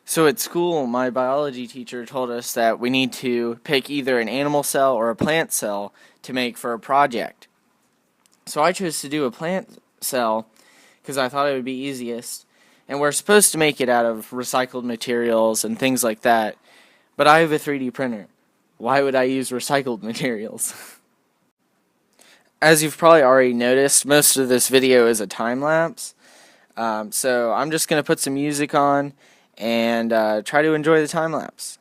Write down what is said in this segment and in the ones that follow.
So at school, my biology teacher told us that we need to pick either an animal cell or a plant cell to make for a project. So I chose to do a plant cell because I thought it would be easiest. And we're supposed to make it out of recycled materials and things like that. But I have a 3D printer. Why would I use recycled materials? As you've probably already noticed, most of this video is a time lapse. So I'm just going to put some music on and try to enjoy the time lapse.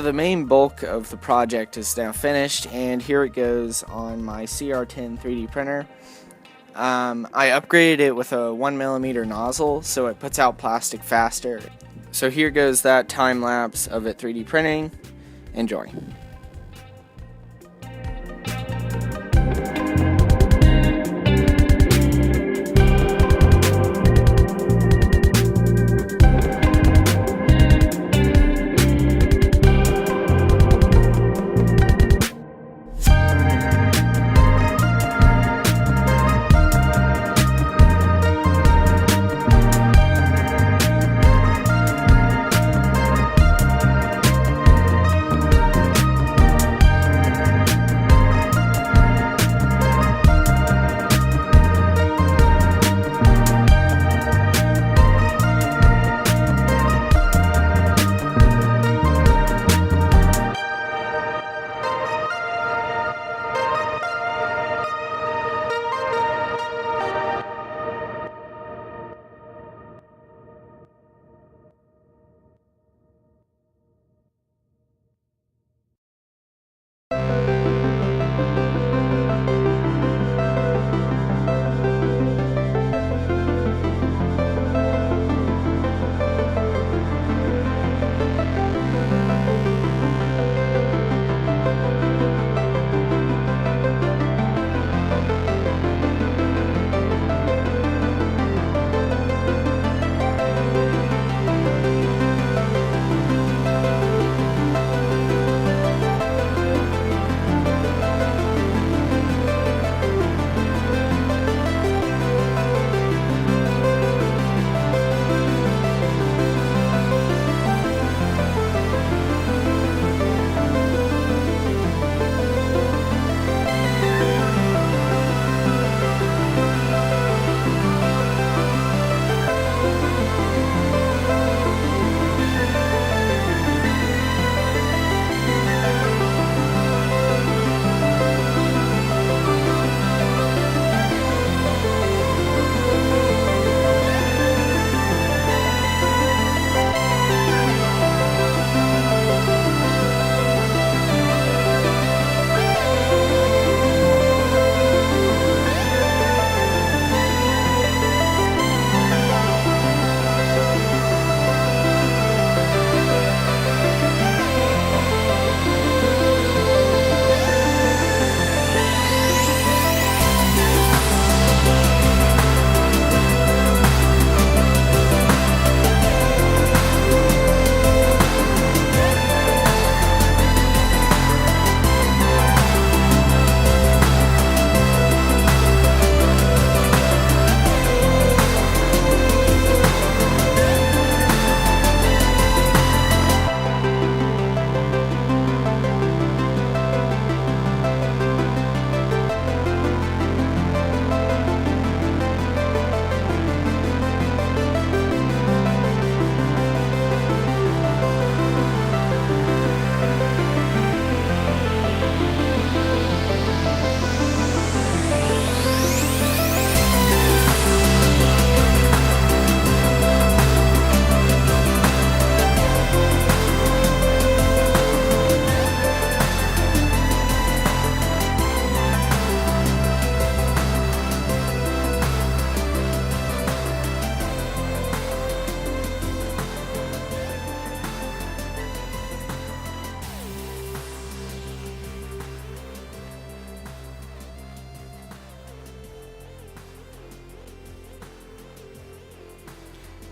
So the main bulk of the project is now finished, and here it goes on my CR10 3D printer. I upgraded it with a 1mm nozzle so it puts out plastic faster. So here goes that time lapse of it 3D printing. Enjoy.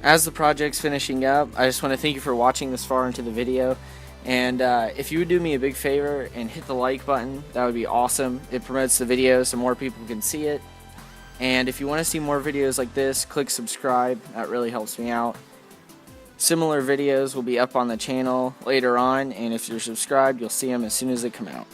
As the project's finishing up, I just want to thank you for watching this far into the video. And if you would do me a big favor and hit the like button, that would be awesome. It promotes the video so more people can see it. And if you want to see more videos like this, click subscribe. That really helps me out. Similar videos will be up on the channel later on, and if you're subscribed, you'll see them as soon as they come out.